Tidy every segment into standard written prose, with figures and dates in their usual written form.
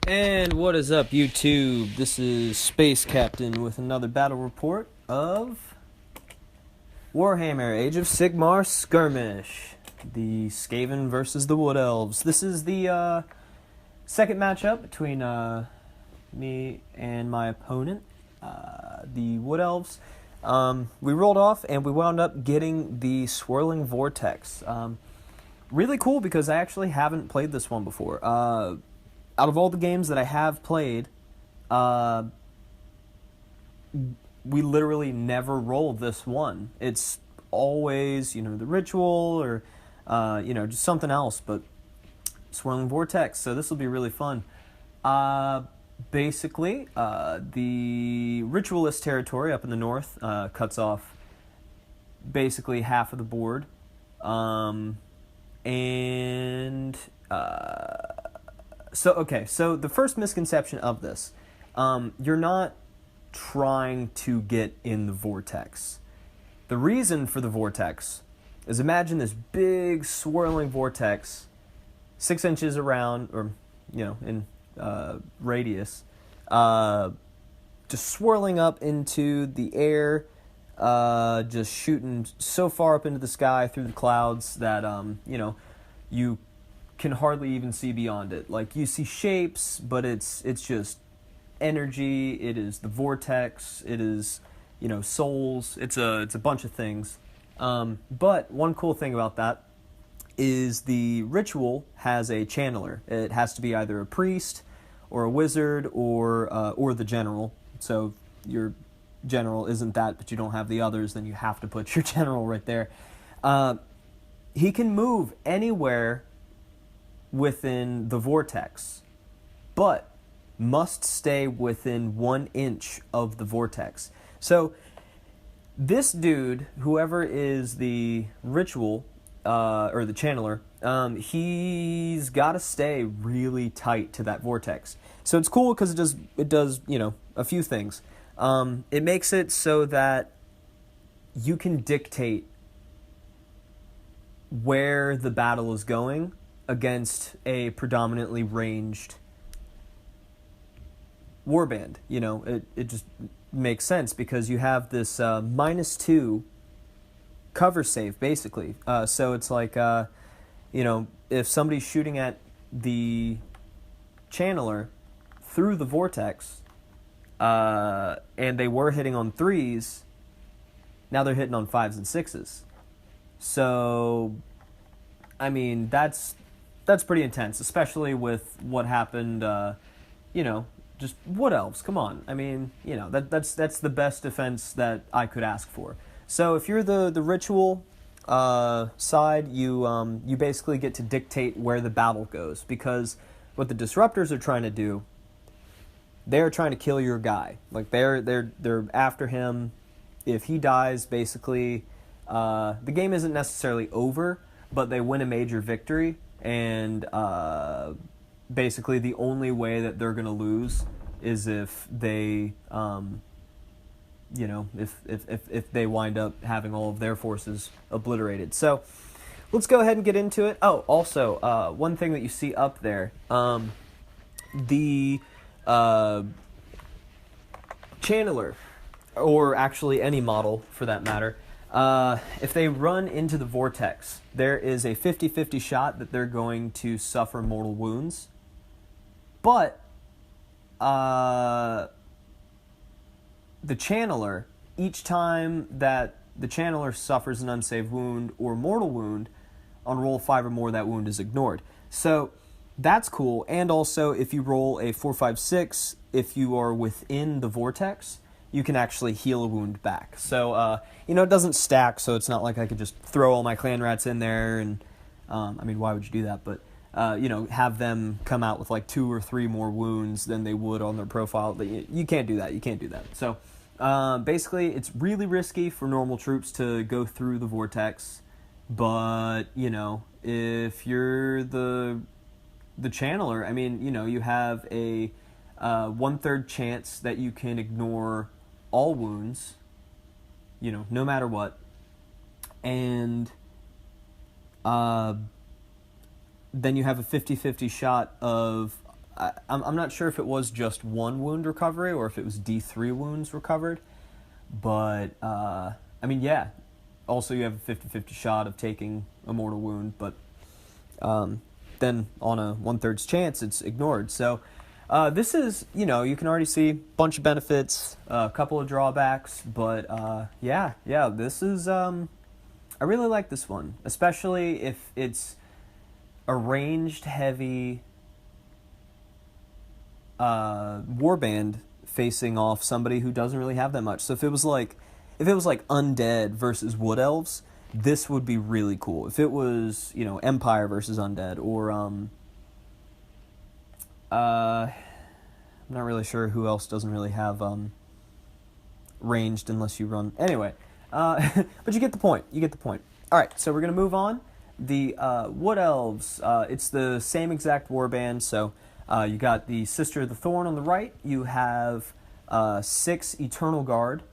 And what is up, YouTube? This is Space Captain with another battle report of Warhammer Age of Sigmar Skirmish. The Skaven versus the Wood Elves. This is the second matchup between me and my opponent, the Wood Elves. We rolled off and we wound up getting the Swirling Vortex. Really cool because I actually haven't played this one before. Out of all the games that I have played, we literally never roll this one. It's always, the ritual or, just something else, but Swirling Vortex, so this will be really fun. Basically, the ritualist territory up in the north cuts off basically half of the board, So the first misconception of this, you're not trying to get in the vortex. The reason for the vortex is, imagine this big swirling vortex, 6 inches around, or in radius, just swirling up into the air, just shooting so far up into the sky through the clouds that you can hardly even see beyond it. Like, you see shapes, but it's just energy. It is the vortex. It is, souls. It's a bunch of things. But one cool thing about that is the ritual has a channeler. It has to be either a priest or a wizard or the general. So if your general isn't that, but you don't have the others, then you have to put your general right there. He can move anywhere within the vortex, but must stay within 1 inch of the vortex. So this dude, whoever is the ritual or the channeler, he's got to stay really tight to that vortex. So it's cool because it does a few things. It makes it so that you can dictate where the battle is going against a predominantly ranged warband. It just makes sense because you have this -2 cover save, basically. So it's like, if somebody's shooting at the channeler through the vortex, and they were hitting on 3s, now they're hitting on 5s and 6s. So, I mean, that's pretty intense, especially with what happened, just Wood Elves, come on. I mean, that's the best defense that I could ask for. So if you're the ritual side, you basically get to dictate where the battle goes, because what the disruptors are trying to do, they're trying to kill your guy. Like, they're after him. If he dies, basically, the game isn't necessarily over, but they win a major victory, and basically the only way that they're going to lose is if they, if they wind up having all of their forces obliterated. So let's go ahead and get into it. Oh, also, one thing that you see up there, the channeler, or actually any model for that matter, if they run into the vortex, there is a 50-50 shot that they're going to suffer mortal wounds. But the channeler, each time that the channeler suffers an unsaved wound or mortal wound, on roll 5 or more, that wound is ignored. So that's cool. And also, if you roll a 4, 5, 6, if you are within the vortex, you can actually heal a wound back. So, it doesn't stack, so it's not like I could just throw all my clan rats in there and, why would you do that? But, have them come out with like 2 or 3 more wounds than they would on their profile. You can't do that. You can't do that. So, basically, it's really risky for normal troops to go through the vortex. But, if you're the channeler, you have a 1/3 chance that you can ignore all wounds, no matter what. And then you have a 50-50 shot of I'm not sure if it was just 1 wound recovery or if it was D3 wounds recovered. But, I mean, yeah. Also, you have a 50-50 shot of taking a mortal wound, but then on a 1/3 chance, it's ignored. So, this is, you know, you can already see a bunch of benefits, a couple of drawbacks, but yeah, this is, I really like this one, especially if it's a ranged heavy warband facing off somebody who doesn't really have that much. So if it was like undead versus wood elves, this would be really cool. If it was, you know, Empire versus undead, or I'm not really sure who else doesn't really have ranged unless you run. Anyway, but you get the point. All right, so we're gonna move on. The wood elves. It's the same exact warband. So you got the Sister of the Thorn on the right. You have 6 Eternal Guard.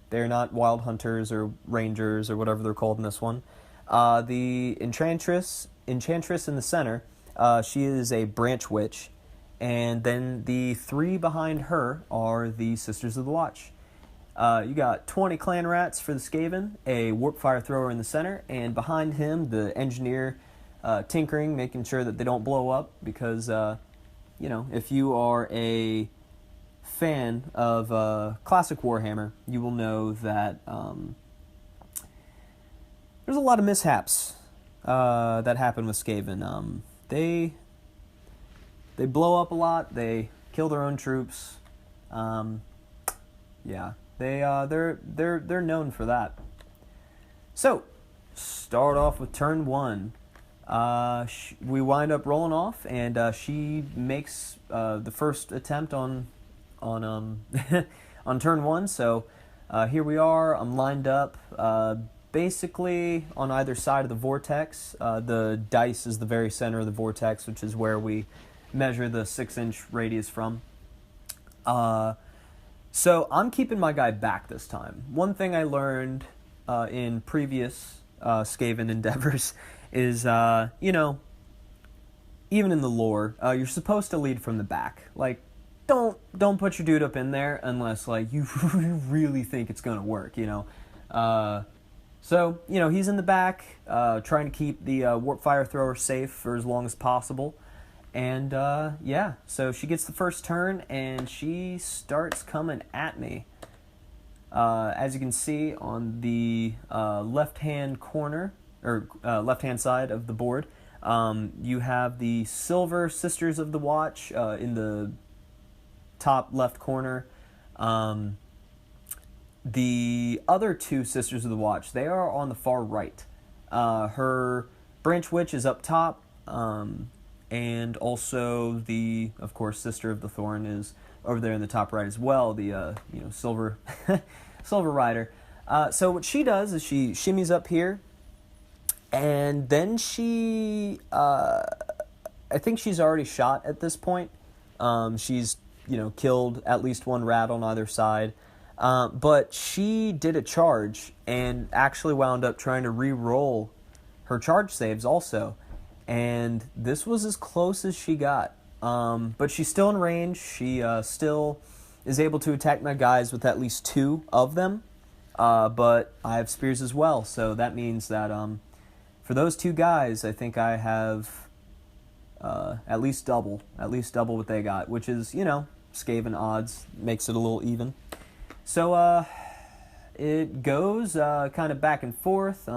They're not Wild Hunters or Rangers or whatever they're called in this one. The Enchantress in the center, she is a Branch Witch. And then the 3 behind her are the Sisters of the Watch. You got 20 Clan Rats for the Skaven, a Warp Fire Thrower in the center, and behind him the Engineer tinkering, making sure that they don't blow up, because, you know, if you are a fan of classic Warhammer, you will know that there's a lot of mishaps that happen with Skaven. They blow up a lot. They kill their own troops. Yeah, they're known for that. So, start off with turn 1. We wind up rolling off, and she makes the first attempt on on turn 1. So here we are. I'm lined up basically on either side of the vortex. The dice is the very center of the vortex, which is where we measure the 6-inch radius from. So I'm keeping my guy back this time. One thing I learned in previous Skaven endeavors is, you know, even in the lore, you're supposed to lead from the back. Like, don't put your dude up in there unless, like, you really think it's gonna work, you know. So, you know, he's in the back, trying to keep the Warp Fire Thrower safe for as long as possible. And, yeah, so she gets the first turn, and she starts coming at me. As you can see on the left-hand corner, or left-hand side of the board, you have the Silver Sisters of the Watch in the top left corner. The other 2 Sisters of the Watch, they are on the far right. Her Branch Witch is up top, and also the, of course, Sister of the Thorn is over there in the top right as well, the, you know, Silver Rider. So what she does is she shimmies up here, and then she, I think she's already shot at this point. She's, you know, killed at least 1 rat on either side. But she did a charge and actually wound up trying to re-roll her charge saves also. And this was as close as she got. But she's still in range. She still is able to attack my guys with at least 2 of them. But I have spears as well. So that means that for those 2 guys, I think I have at least double what they got, which is, you know, Skaven odds, makes it a little even. So it goes kind of back and forth.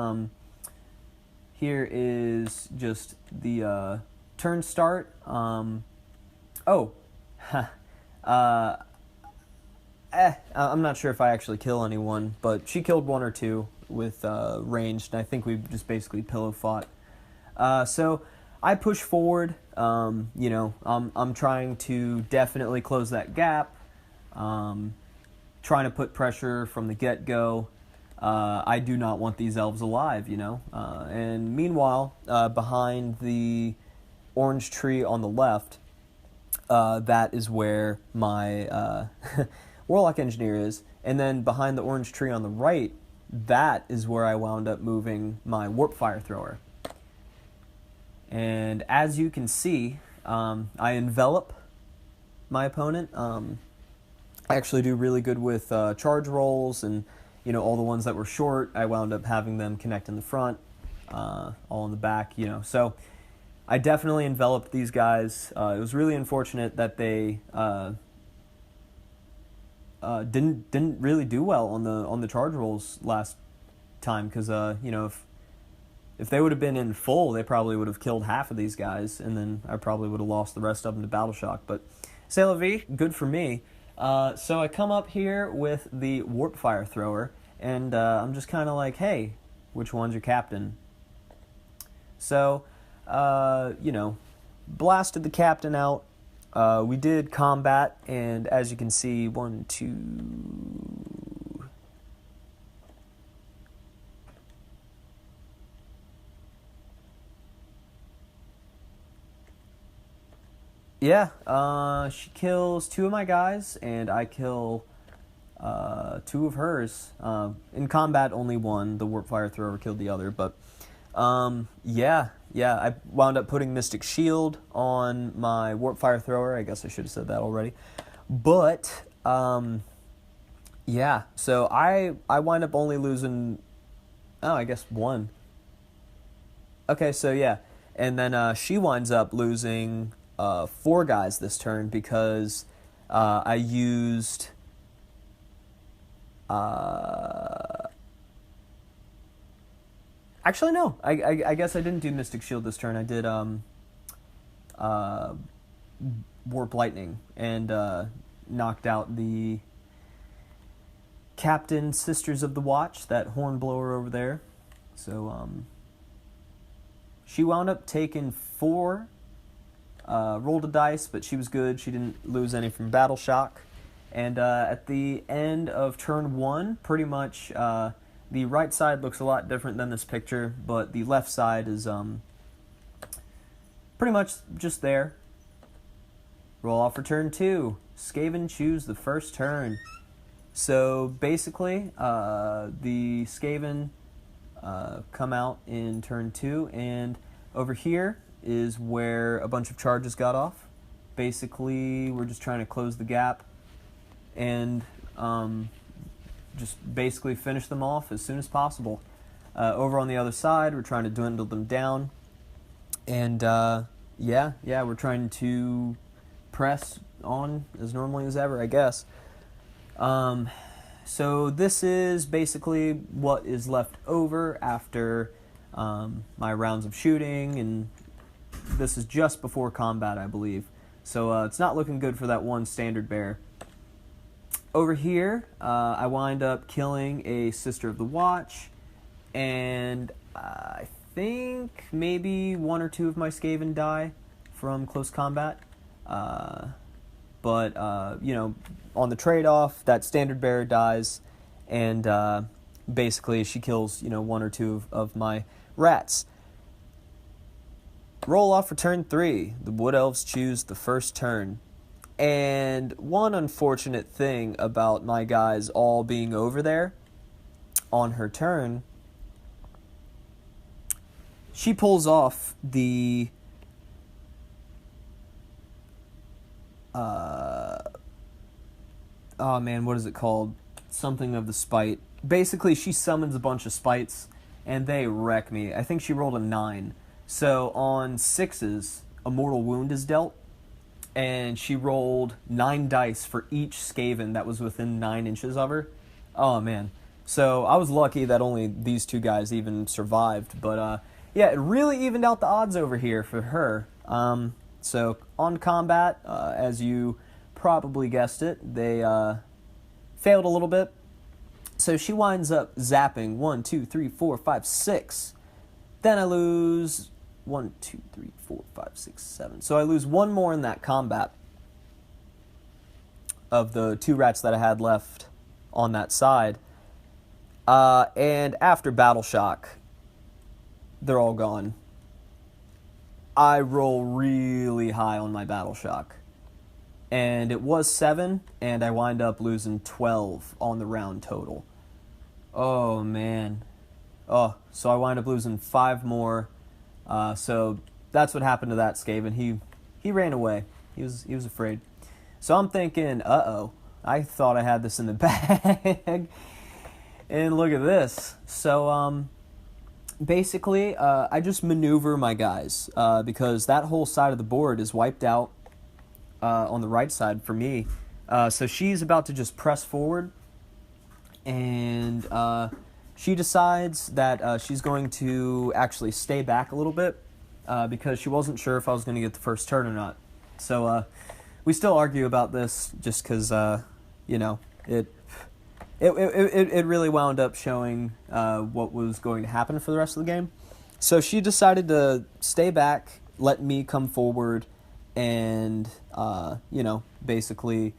Here is just the turn start. I'm not sure if I actually kill anyone, but she killed 1 or 2 with ranged, and I think we just basically pillow fought. So I push forward. You know, I'm trying to definitely close that gap. Trying to put pressure from the get-go. I do not want these elves alive, you know. And meanwhile, behind the orange tree on the left, that is where my Warlock Engineer is. And then behind the orange tree on the right, that is where I wound up moving my Warp Fire Thrower. And as you can see, I envelop my opponent. I actually do really good with charge rolls, and all the ones that were short, I wound up having them connect in the front, all in the back. So I definitely enveloped these guys. It was really unfortunate that they didn't really do well on the charge rolls last time, because if they would have been in full, they probably would have killed half of these guys, and then I probably would have lost the rest of them to battle shock. But c'est la vie, good for me. So I come up here with the warp fire thrower, and I'm just kind of like, hey, which one's your captain? So, blasted the captain out. We did combat, and as you can see, 1, 2... Yeah, she kills 2 of my guys, and I kill 2 of hers. In combat, only 1. The warp fire thrower killed the other, but yeah, I wound up putting Mystic Shield on my warp fire thrower. I guess I should have said that already. But yeah, so I wind up only losing, I guess 1. Okay, so yeah, and then she winds up losing 4 guys this turn, because I used actually no, I guess I didn't do Mystic Shield this turn. I did Warp Lightning, and knocked out the Captain Sisters of the Watch, that hornblower over there. So she wound up taking 4. Rolled a dice, but she was good. She didn't lose any from battle shock. And at the end of turn 1, pretty much the right side looks a lot different than this picture, but the left side is pretty much just there. Roll off for turn 2. Skaven choose the first turn. So basically, the Skaven come out in turn 2, and over here is where a bunch of charges got off. Basically, we're just trying to close the gap and just basically finish them off as soon as possible. Over on the other side, we're trying to dwindle them down, and yeah, we're trying to press on as normally as ever, I guess. So this is basically what is left over after my rounds of shooting, and this is just before combat, I believe. So it's not looking good for that one standard bear. Over here, I wind up killing a Sister of the Watch, and I think maybe 1 or 2 of my Skaven die from close combat. But on the trade-off, that standard bearer dies, and basically she kills 1 or 2 of my rats. Roll off for turn 3. The Wood Elves choose the first turn. And one unfortunate thing about my guys all being over there on her turn, she pulls off the oh man, what is it called? Something of the spite. Basically, she summons a bunch of spites, and they wreck me. I think she rolled a 9. So on 6s, a mortal wound is dealt, and she rolled 9 dice for each Skaven that was within 9 inches of her. Oh man. So I was lucky that only these 2 guys even survived, but yeah, it really evened out the odds over here for her. So on combat, as you probably guessed it, they failed a little bit. So she winds up zapping 1, 2, 3, 4, 5, 6. Then I lose 1, 2, 3, 4, 5, 6, 7. So I lose 1 more in that combat of the 2 rats that I had left on that side. And after battle shock, they're all gone. I roll really high on my battle shock, and it was 7, and I wind up losing 12 on the round total. Oh man. Oh, so I wind up losing 5 more. So that's what happened to that Skaven. he ran away. He was afraid. So I'm thinking, uh-oh, I thought I had this in the bag. And look at this. So, basically, I just maneuver my guys, because that whole side of the board is wiped out on the right side for me. So she's about to just press forward, and she decides that she's going to actually stay back a little bit, because she wasn't sure if I was going to get the first turn or not. So we still argue about this, just because, it really wound up showing what was going to happen for the rest of the game. So she decided to stay back, let me come forward, and, basically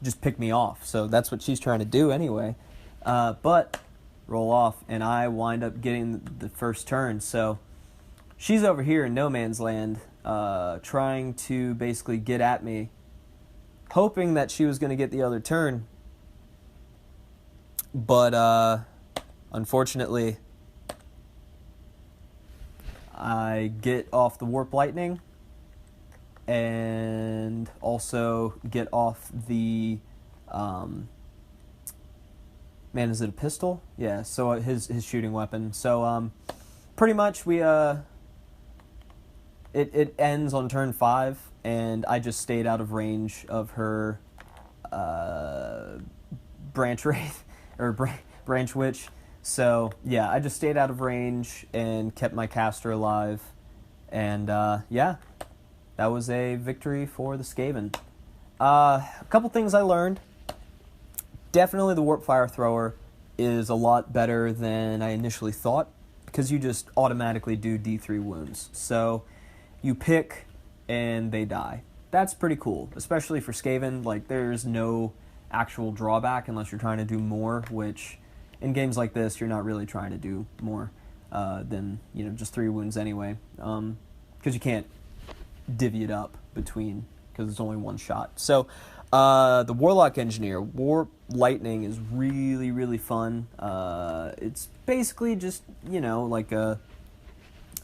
just pick me off. So that's what she's trying to do anyway. But roll off, and I wind up getting the first turn. So she's over here in no man's land, trying to basically get at me, hoping that she was going to get the other turn. But unfortunately, I get off the Warp Lightning, and also get off the, man, is it a pistol? Yeah, so his shooting weapon. So pretty much we it ends on turn 5, and I just stayed out of range of her branch wraith or branch witch. So yeah, I just stayed out of range and kept my caster alive, and yeah, that was a victory for the Skaven. A couple things I learned. Definitely the Warp Fire Thrower is a lot better than I initially thought, because you just automatically do D3 wounds. So you pick and they die. That's pretty cool, especially for Skaven. Like, there's no actual drawback unless you're trying to do more, which in games like this, you're not really trying to do more than, just 3 wounds anyway, because you can't divvy it up between, because it's only one shot. So the Warlock Engineer, Warp Lightning, is really, really fun. It's basically just, like a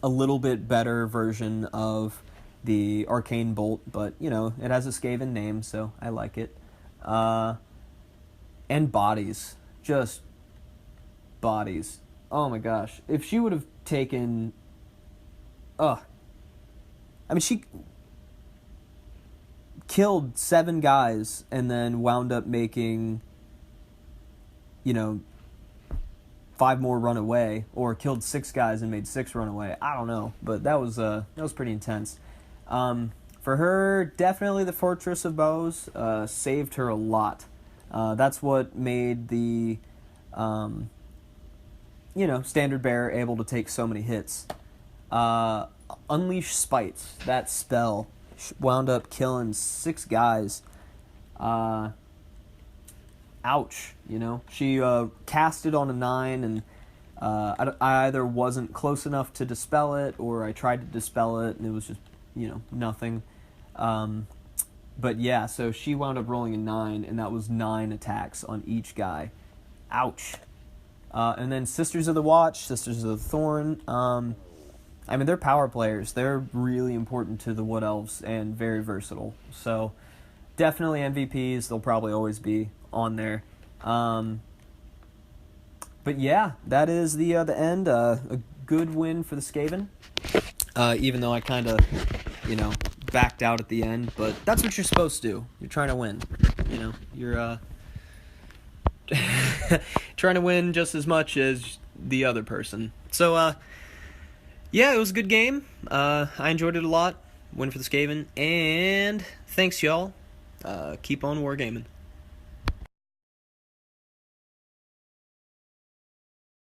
little bit better version of the Arcane Bolt, but, it has a Skaven name, so I like it. And bodies. Just bodies. Oh my gosh. If she would have taken... she killed 7 guys and then wound up making, 5 more run away, or killed 6 guys and made 6 run away. I don't know, but that was pretty intense. For her, definitely the Fortress of Bows saved her a lot. That's what made the, Standard Bearer able to take so many hits. Unleash Spites, that spell, wound up killing 6 guys. Ouch, She cast it on a 9, and I either wasn't close enough to dispel it, or I tried to dispel it, and it was just, nothing. But yeah, so she wound up rolling a 9, and that was 9 attacks on each guy. Ouch. And then Sisters of the Watch, Sisters of the Thorn, they're power players. They're really important to the Wood Elves and very versatile. So definitely MVPs. They'll probably always be on there. But yeah, that is the end. A good win for the Skaven. Even though I kind of, backed out at the end. But that's what you're supposed to do. You're trying to win. You're trying to win just as much as the other person. So, yeah, it was a good game. I enjoyed it a lot. Win for the Skaven. And thanks, y'all. Keep on wargaming.